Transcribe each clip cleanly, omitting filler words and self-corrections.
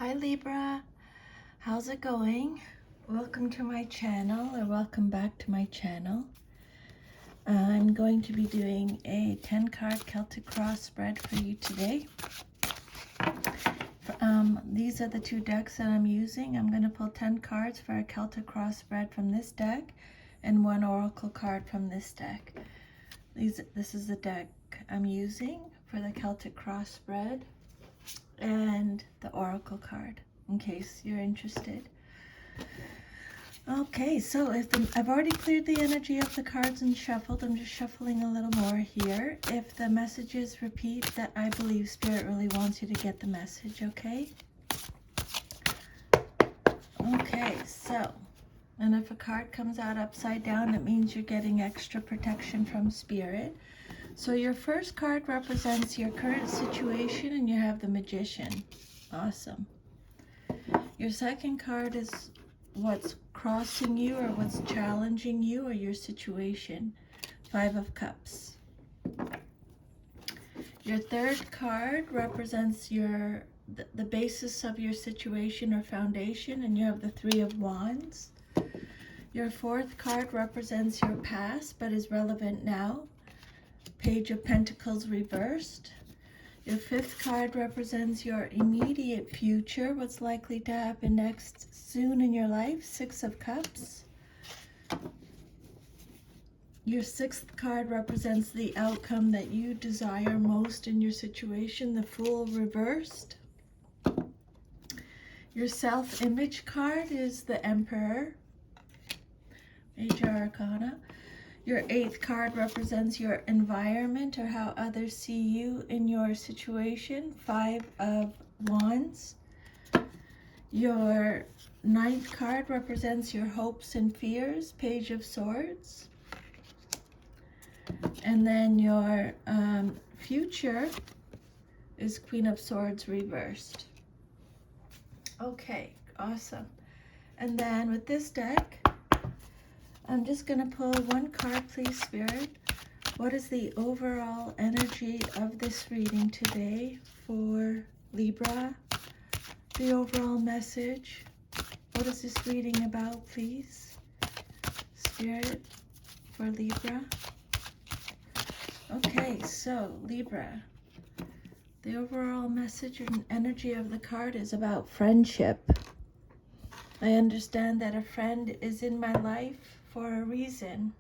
Hi Libra, how's it going? Welcome to my channel, or welcome back to my channel. I'm going to be doing a 10 card Celtic cross spread for you today. These are the two decks that I'm using. I'm going to pull 10 cards for a Celtic cross spread from this deck and one oracle card from this deck. This is the deck I'm using for the Celtic cross spread and the oracle card, in case you're interested. Okay, so I've already cleared the energy of the cards and shuffled. I'm just shuffling a little more here. If the messages repeat, that I believe Spirit really wants you to get the message, okay? Okay, so, and if a card comes out upside down, it means you're getting extra protection from Spirit. So your first card represents your current situation, and you have the Magician. Awesome. Your second card is what's crossing you or what's challenging you or your situation. 5 of Cups. Your third card represents the basis of your situation or foundation, and you have the 3 of Wands. Your fourth card represents your past but is relevant now. Page of Pentacles reversed. Your fifth card represents your immediate future, what's likely to happen next soon in your life, 6 of Cups. Your sixth card represents the outcome that you desire most in your situation, the Fool reversed. Your self-image card is the Emperor, Major Arcana. Your eighth card represents your environment or how others see you in your situation, 5 of Wands. Your ninth card represents your hopes and fears, Page of Swords. And then your future is Queen of Swords reversed. Okay, awesome. And then with this deck, I'm just going to pull one card, please, Spirit. What is the overall energy of this reading today for Libra? The overall message. What is this reading about, please? Spirit for Libra. Okay, so Libra. The overall message and energy of the card is about friendship. I understand that a friend is in my life for a reason.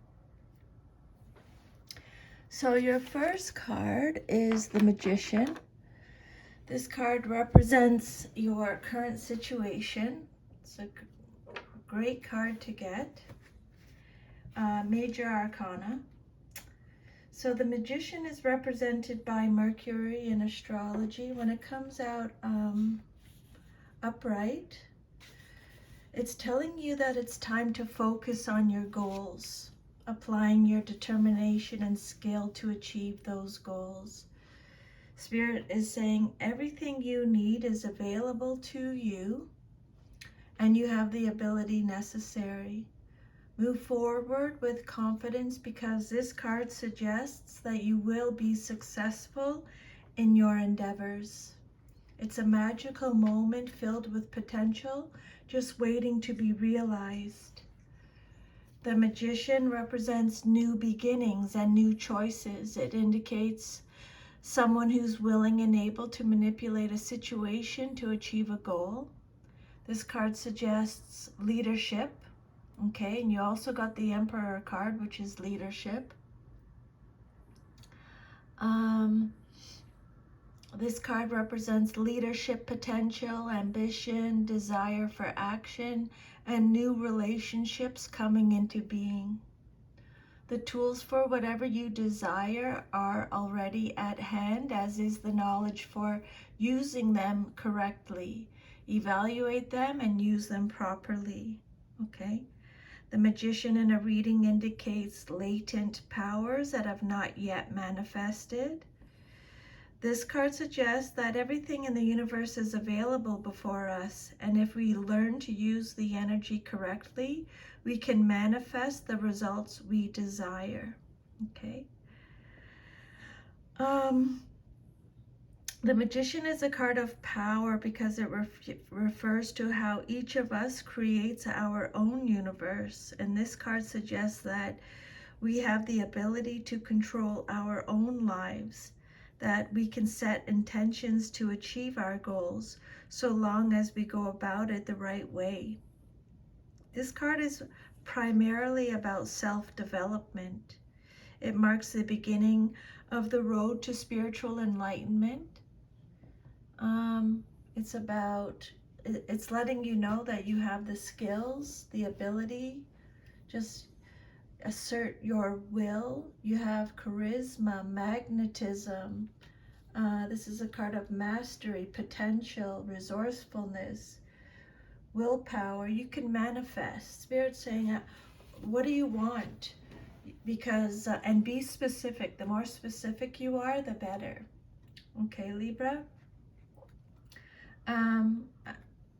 So your first card is the Magician. This card represents your current situation. It's a great card to get. Major Arcana. So the Magician is represented by Mercury in astrology. When it comes out upright, it's telling you that it's time to focus on your goals, applying your determination and skill to achieve those goals. Spirit is saying everything you need is available to you, and you have the ability necessary. Move forward with confidence, because this card suggests that you will be successful in your endeavors. It's a magical moment filled with potential, just waiting to be realized. The Magician represents new beginnings and new choices. It indicates someone who's willing and able to manipulate a situation to achieve a goal. This card suggests leadership. Okay, and you also got the Emperor card, which is leadership. This card represents leadership potential, ambition, desire for action, and new relationships coming into being. The tools for whatever you desire are already at hand, as is the knowledge for using them correctly. Evaluate them and use them properly. Okay? The Magician in a reading indicates latent powers that have not yet manifested. This card suggests that everything in the universe is available before us, and if we learn to use the energy correctly, we can manifest the results we desire. Okay. The Magician is a card of power because it refers to how each of us creates our own universe. And this card suggests that we have the ability to control our own lives, that we can set intentions to achieve our goals so long as we go about it the right way. This card is primarily about self-development. It marks the beginning of the road to spiritual enlightenment. It's letting you know that you have the skills, the ability, just assert your will. You have charisma, magnetism. This is a card of mastery, potential, resourcefulness, willpower. You can manifest. Spirit's saying, what do you want? Because, and be specific. The more specific you are, the better. Okay, Libra.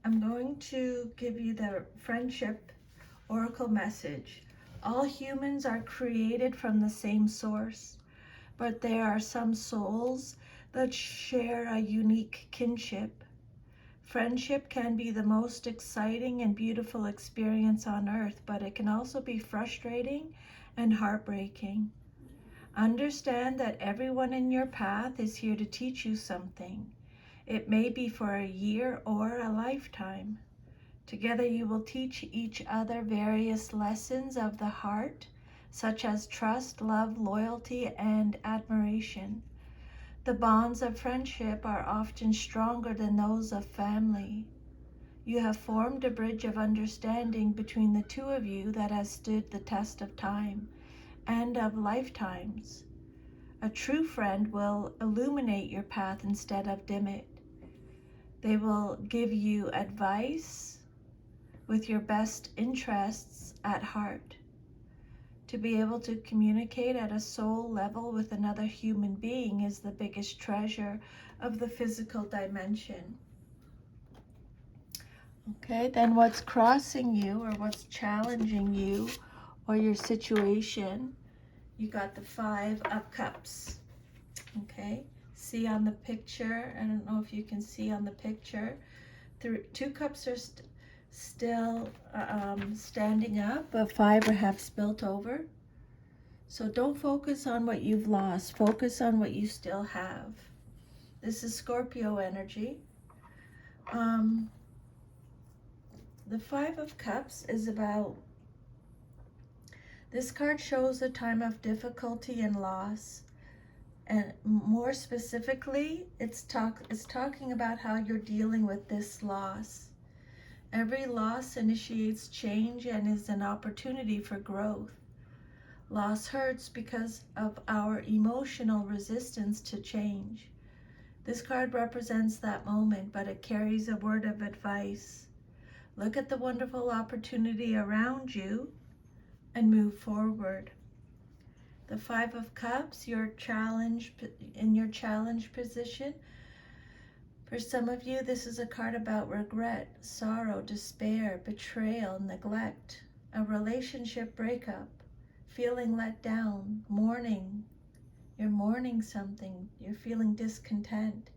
I'm going to give you the friendship oracle message. All humans are created from the same source, but there are some souls that share a unique kinship. Friendship can be the most exciting and beautiful experience on earth, but it can also be frustrating and heartbreaking. Understand that everyone in your path is here to teach you something. It may be for a year or a lifetime. Together you will teach each other various lessons of the heart, such as trust, love, loyalty, and admiration. The bonds of friendship are often stronger than those of family. You have formed a bridge of understanding between the two of you that has stood the test of time and of lifetimes. A true friend will illuminate your path instead of dim it. They will give you advice with your best interests at heart. To be able to communicate at a soul level with another human being is the biggest treasure of the physical dimension. Okay, then what's crossing you or what's challenging you or your situation? You got the 5 of Cups. Okay, see on the picture, I don't know if you can see on the picture, 2 cups are still standing up, but 5 have spilt over. So don't focus on what you've lost, focus on what you still have. This is Scorpio energy. The 5 of Cups is about, this card shows a time of difficulty and loss. And more specifically, it's talking about how you're dealing with this loss. Every loss initiates change and is an opportunity for growth. Loss hurts because of our emotional resistance to change. This card represents that moment, but it carries a word of advice. Look at the wonderful opportunity around you and move forward. The 5 of Cups, in your challenge position. For some of you, this is a card about regret, sorrow, despair, betrayal, neglect, a relationship breakup, feeling let down, mourning. You're mourning something. You're feeling discontent,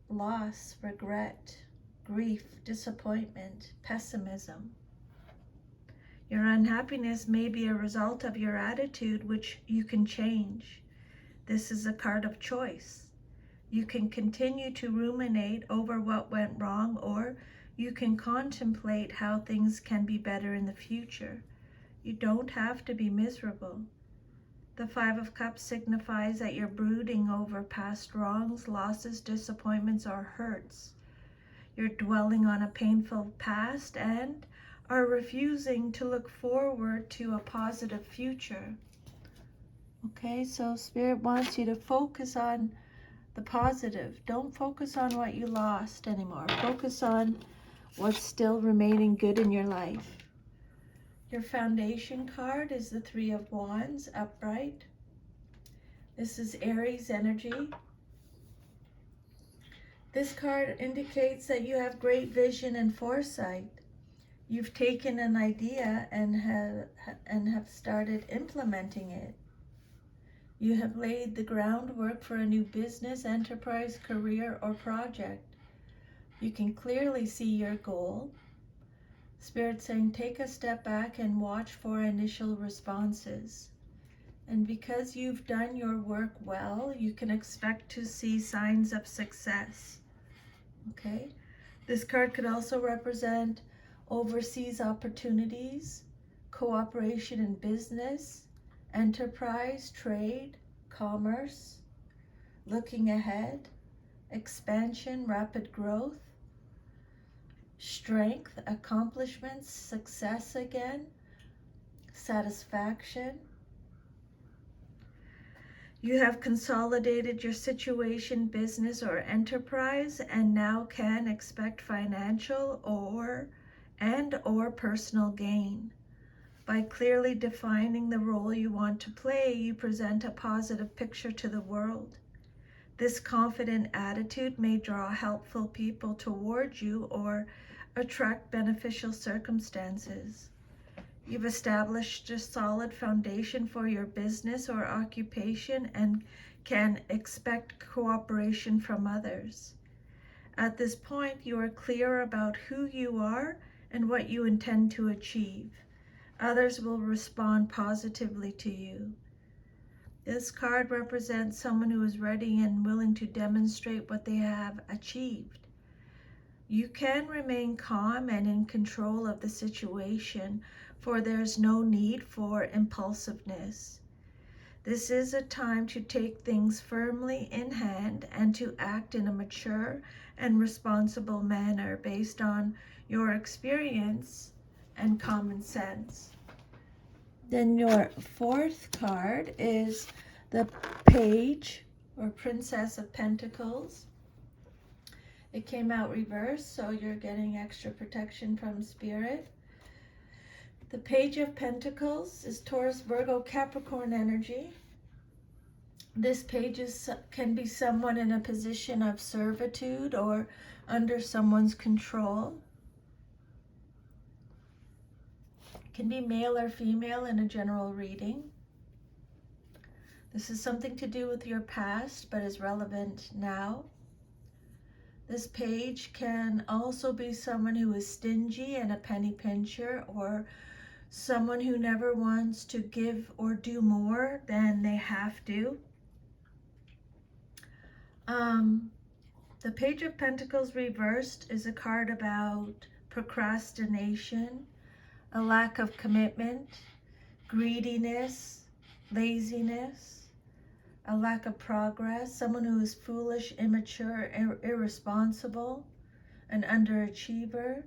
loss, regret, grief, disappointment, pessimism. Your unhappiness may be a result of your attitude, which you can change. This is a card of choice. You can continue to ruminate over what went wrong, or you can contemplate how things can be better in the future. You don't have to be miserable. The 5 of Cups signifies that you're brooding over past wrongs, losses, disappointments, or hurts. You're dwelling on a painful past and are refusing to look forward to a positive future. Okay, so Spirit wants you to focus on the positive. Don't focus on what you lost anymore. Focus on what's still remaining good in your life. Your foundation card is the 3 of Wands, upright. This is Aries energy. This card indicates that you have great vision and foresight. You've taken an idea and have started implementing it. You have laid the groundwork for a new business, enterprise, career, or project. You can clearly see your goal. Spirit saying, take a step back and watch for initial responses. And because you've done your work well, you can expect to see signs of success. Okay? This card could also represent overseas opportunities, cooperation in business, enterprise, trade, commerce, looking ahead, expansion, rapid growth, strength, accomplishments, success again, satisfaction. You have consolidated your situation, business, or enterprise, and now can expect financial or personal gain. By clearly defining the role you want to play, you present a positive picture to the world. This confident attitude may draw helpful people towards you or attract beneficial circumstances. You've established a solid foundation for your business or occupation and can expect cooperation from others. At this point, you are clear about who you are and what you intend to achieve. Others will respond positively to you. This card represents someone who is ready and willing to demonstrate what they have achieved. You can remain calm and in control of the situation, for there's no need for impulsiveness. This is a time to take things firmly in hand and to act in a mature and responsible manner based on your experience and common sense. Then your fourth card is the Page or Princess of Pentacles. It came out reversed, so you're getting extra protection from Spirit. The Page of Pentacles is Taurus, Virgo, Capricorn energy. This page can be someone in a position of servitude or under someone's control. It can be male or female in a general reading. This is something to do with your past, but is relevant now. This page can also be someone who is stingy and a penny pincher, or someone who never wants to give or do more than they have to. The Page of Pentacles reversed is a card about procrastination, a lack of commitment, greediness, laziness, a lack of progress, someone who is foolish, immature, irresponsible, an underachiever.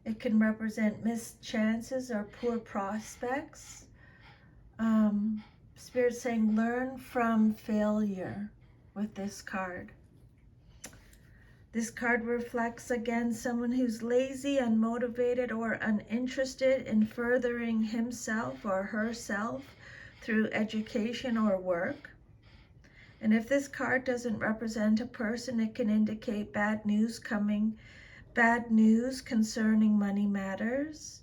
It can represent missed chances or poor prospects. Spirit saying learn from failure with this card. This card reflects again someone who's lazy, unmotivated, or uninterested in furthering himself or herself through education or work. And if this card doesn't represent a person, it can indicate bad news concerning money matters.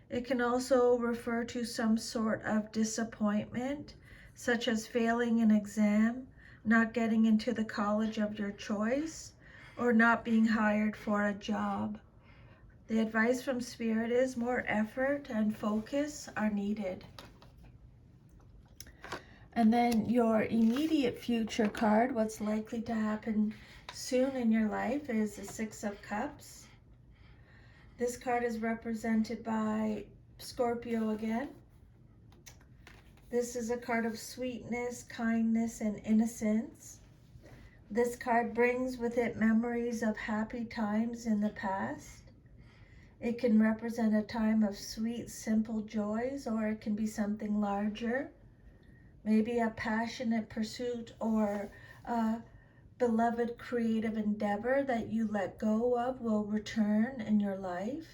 It can also refer to some sort of disappointment, such as failing an exam, not getting into the college of your choice, or not being hired for a job. The advice from Spirit is more effort and focus are needed. And then your immediate future card, what's likely to happen soon in your life, is the Six of Cups. This card is represented by Scorpio again. This is a card of sweetness, kindness, and innocence. This card brings with it memories of happy times in the past. It can represent a time of sweet, simple joys, or it can be something larger. Maybe a passionate pursuit or a beloved creative endeavor that you let go of will return in your life.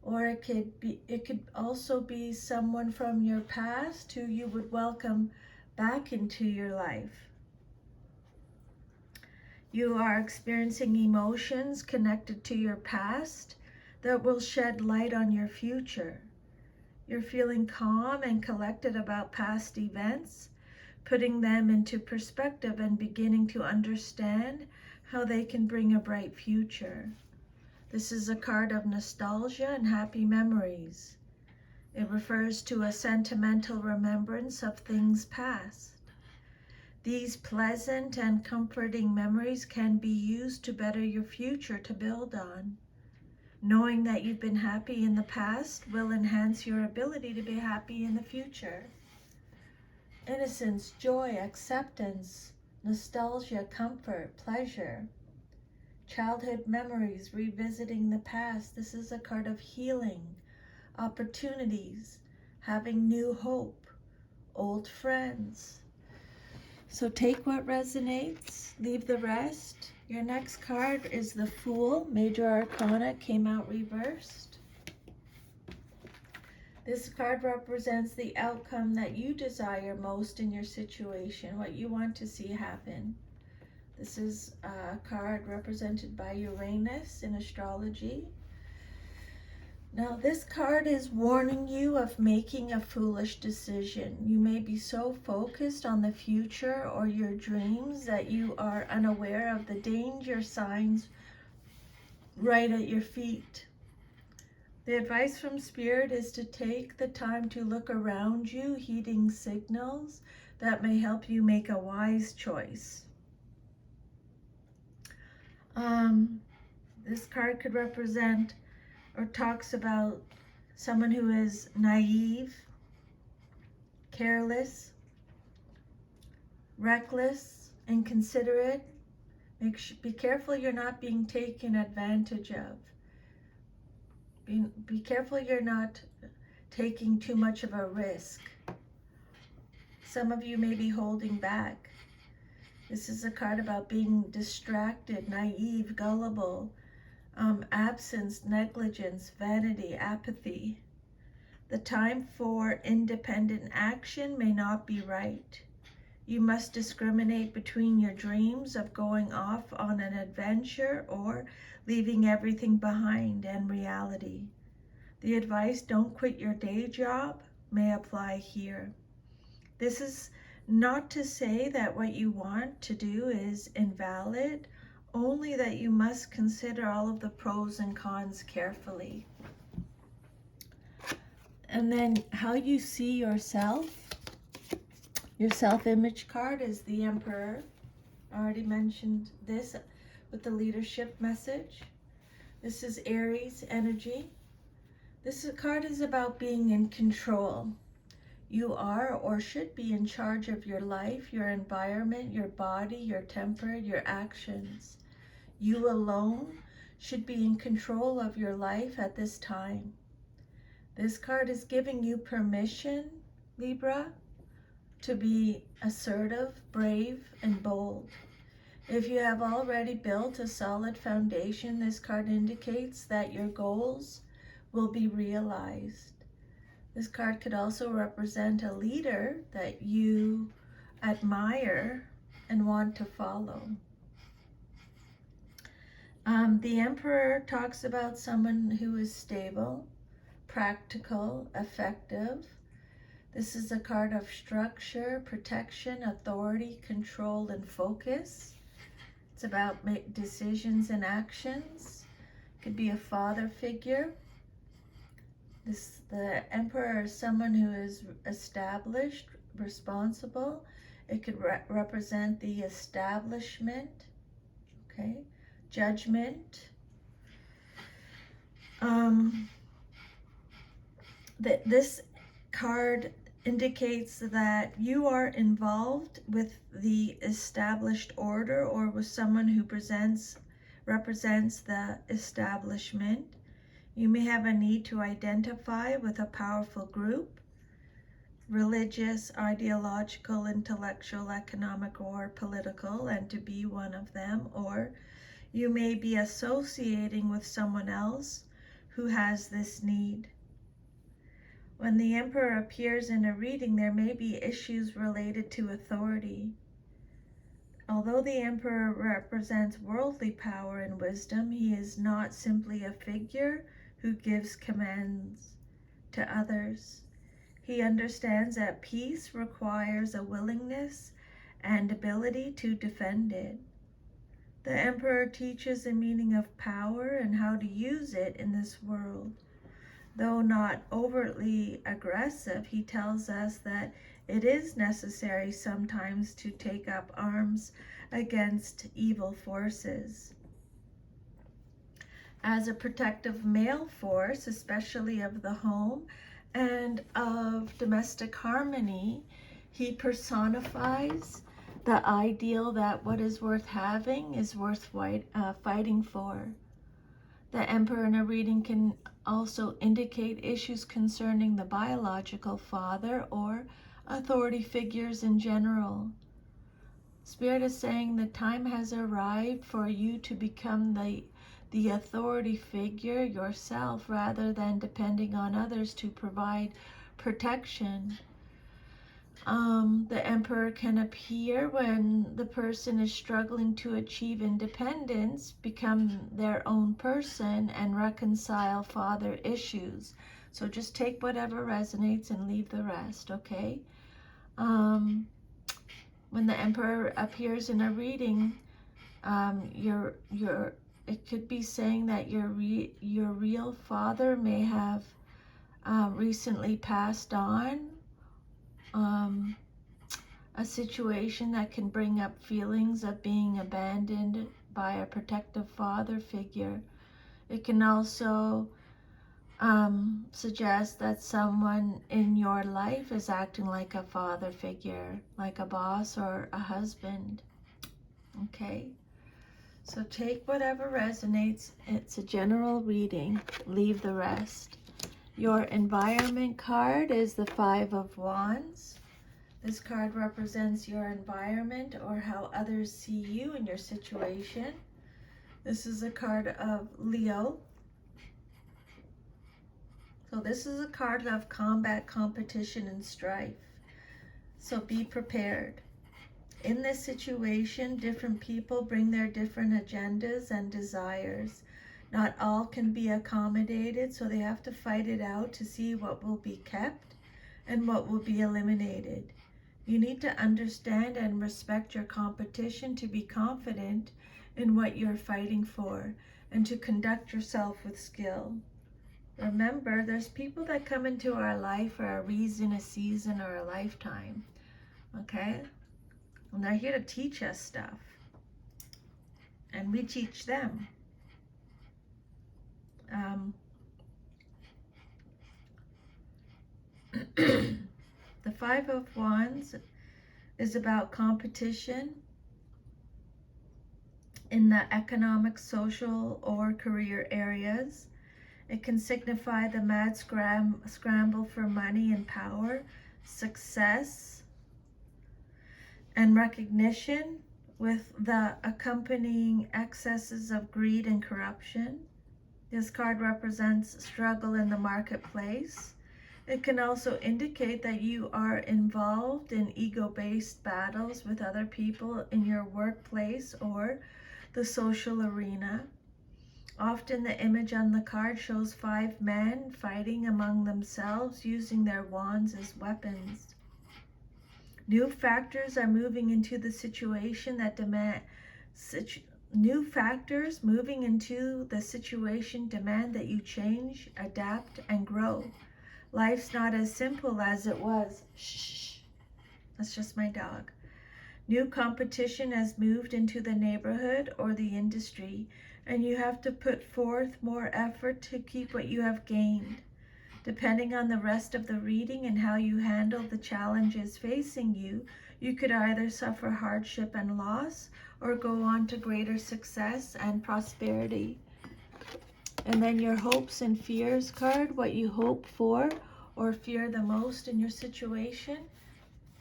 Or it could also be someone from your past who you would welcome back into your life. You are experiencing emotions connected to your past that will shed light on your future. You're feeling calm and collected about past events, putting them into perspective and beginning to understand how they can bring a bright future. This is a card of nostalgia and happy memories. It refers to a sentimental remembrance of things past. These pleasant and comforting memories can be used to better your future to build on. Knowing that you've been happy in the past will enhance your ability to be happy in the future. Innocence, joy, acceptance, nostalgia, comfort, pleasure. Childhood memories, revisiting the past. This is a card of healing, opportunities, having new hope, old friends. So take what resonates, leave the rest. Your next card is the Fool. Major Arcana came out reversed. This card represents the outcome that you desire most in your situation, what you want to see happen. This is a card represented by Uranus in astrology. Now, this card is warning you of making a foolish decision. You may be so focused on the future or your dreams that you are unaware of the danger signs right at your feet. The advice from Spirit is to take the time to look around you, heeding signals that may help you make a wise choice. This card could represent or talks about someone who is naive, careless, reckless, inconsiderate. Be careful you're not being taken advantage of. Be careful you're not taking too much of a risk. Some of you may be holding back. This is a card about being distracted, naive, gullible, absence, negligence, vanity, apathy. The time for independent action may not be right. You must discriminate between your dreams of going off on an adventure or leaving everything behind and reality. The advice, don't quit your day job, may apply here. This is not to say that what you want to do is invalid, only that you must consider all of the pros and cons carefully. And then how you see yourself. Your self-image card is the Emperor. I already mentioned this with the leadership message. This is Aries energy. This card is about being in control. You are or should be in charge of your life, your environment, your body, your temper, your actions. You alone should be in control of your life at this time. This card is giving you permission, Libra, to be assertive, brave, and bold. If you have already built a solid foundation, this card indicates that your goals will be realized. This card could also represent a leader that you admire and want to follow. The Emperor talks about someone who is stable, practical, effective. This is a card of structure, protection, authority, control, and focus. It's about decisions and actions. It could be a father figure. The Emperor is someone who is established, responsible. It could represent the establishment, okay? Judgment. This card indicates that you are involved with the established order or with someone who represents the establishment. You may have a need to identify with a powerful group, religious, ideological, intellectual, economic, or political, and to be one of them, or you may be associating with someone else who has this need. When the Emperor appears in a reading, there may be issues related to authority. Although the Emperor represents worldly power and wisdom, he is not simply a figure who gives commands to others. He understands that peace requires a willingness and ability to defend it. The Emperor teaches the meaning of power and how to use it in this world. Though not overtly aggressive, he tells us that it is necessary sometimes to take up arms against evil forces. As a protective male force, especially of the home and of domestic harmony, he personifies the ideal that what is worth having is worth fighting for. The Emperor in a reading can also indicate issues concerning the biological father or authority figures in general. Spirit is saying the time has arrived for you to become the authority figure yourself rather than depending on others to provide protection. The Emperor can appear when the person is struggling to achieve independence, become their own person, and reconcile father issues. So just take whatever resonates and leave the rest, okay? When the Emperor appears in a reading, it could be saying that your real father may have recently passed on. A situation that can bring up feelings of being abandoned by a protective father figure. It can also suggest that someone in your life is acting like a father figure, like a boss or a husband. Okay? So take whatever resonates. It's a general reading. Leave the rest. Your environment card is the Five of Wands. This card represents your environment or how others see you and your situation. This is a card of Leo. So this is a card of combat, competition, and strife. So be prepared. In this situation, different people bring their different agendas and desires. Not all can be accommodated, so they have to fight it out to see what will be kept and what will be eliminated. You need to understand and respect your competition to be confident in what you're fighting for and to conduct yourself with skill. Remember, there's people that come into our life for a reason, a season, or a lifetime. Okay? And they're here to teach us stuff. And we teach them. The Five of Wands is about competition in the economic, social, or career areas. It can signify the mad scramble for money and power, success, and recognition with the accompanying excesses of greed and corruption. This card represents struggle in the marketplace. It can also indicate that you are involved in ego-based battles with other people in your workplace or the social arena. Often the image on the card shows 5 men fighting among themselves using their wands as weapons. New factors are moving into the situation that demand that you change, adapt, and grow. Life's not as simple as it was. Shh. That's just my dog. New competition has moved into the neighborhood or the industry, and you have to put forth more effort to keep what you have gained. Depending on the rest of the reading and how you handle the challenges facing you, you could either suffer hardship and loss or go on to greater success and prosperity. And then your hopes and fears card, what you hope for or fear the most in your situation.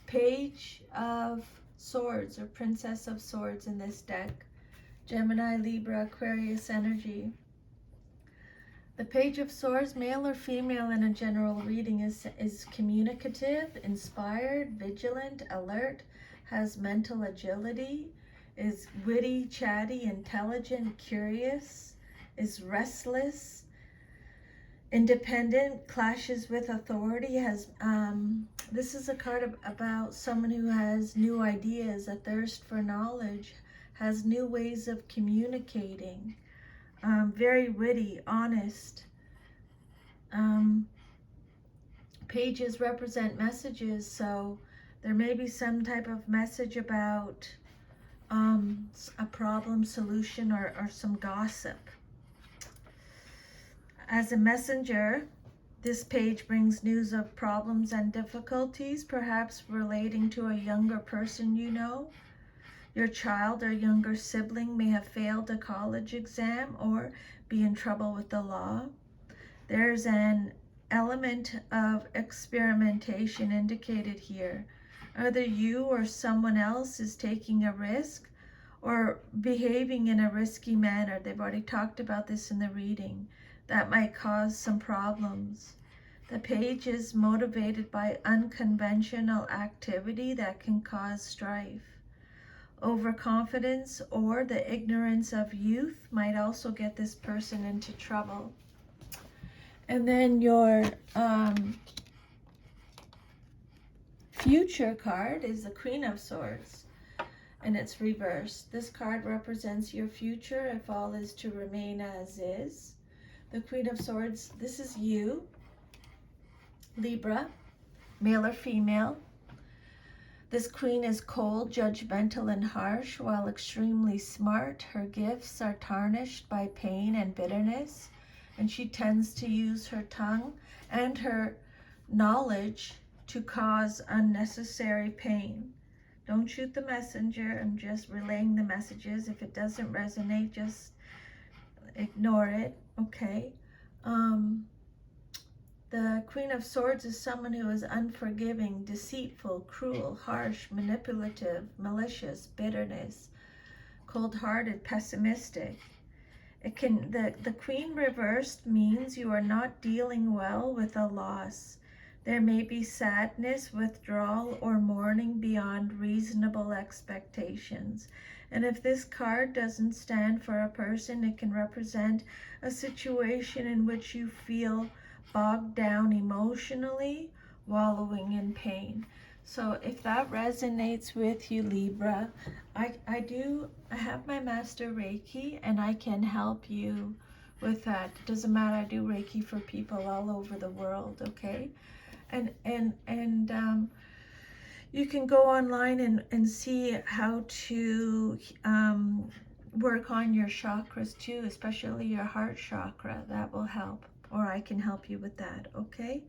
Page of Swords or Princess of Swords in this deck. Gemini, Libra, Aquarius energy. The Page of Swords, male or female in a general reading, is communicative, inspired, vigilant, alert, has mental agility, is witty, chatty, intelligent, curious, is restless, Independent clashes with authority has, this is a card about someone who has new ideas, a thirst for knowledge, has new ways of communicating, very witty, honest. Pages represent messages, so there may be some type of message about a problem solution or some gossip. As a messenger, this page brings news of problems and difficulties, perhaps relating to a younger person you know. Your child or younger sibling may have failed a college exam or be in trouble with the law. There's an element of experimentation indicated here. Either you or someone else is taking a risk or behaving in a risky manner. They've already talked about this in the reading. That might cause some problems. The page is motivated by unconventional activity that can cause strife. Overconfidence or the ignorance of youth might also get this person into trouble. And then your future card is the Queen of Swords, and it's reversed. This card represents your future if all is to remain as is. The Queen of Swords, this is you, Libra, male or female. This queen is cold, judgmental, and harsh, while extremely smart. Her gifts are tarnished by pain and bitterness, and she tends to use her tongue and her knowledge to cause unnecessary pain. Don't shoot the messenger. I'm just relaying the messages. If it doesn't resonate, just ignore it, okay? The Queen of Swords is someone who is unforgiving, deceitful, cruel, harsh, manipulative, malicious, bitterness, cold-hearted, pessimistic. The Queen reversed means you are not dealing well with a loss. There may be sadness, withdrawal, or mourning beyond reasonable expectations. And if this card doesn't stand for a person, it can represent a situation in which you feel bogged down emotionally, wallowing in pain. So if that resonates with you, Libra, I have my Master Reiki, and I can help you with that. It doesn't matter, I do Reiki for people all over the world, okay? And you can go online and see how to work on your chakras too, especially your heart chakra. That will help, or I can help you with that, okay?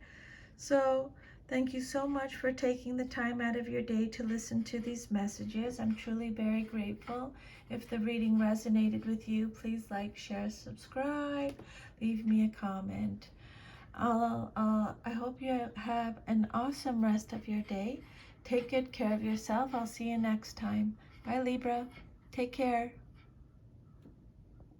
So thank you so much for taking the time out of your day to listen to these messages. I'm truly very grateful. If the reading resonated with you, please like, share, subscribe, leave me a comment. I hope you have an awesome rest of your day. Take good care of yourself. I'll see you next time. Bye, Libra. Take care.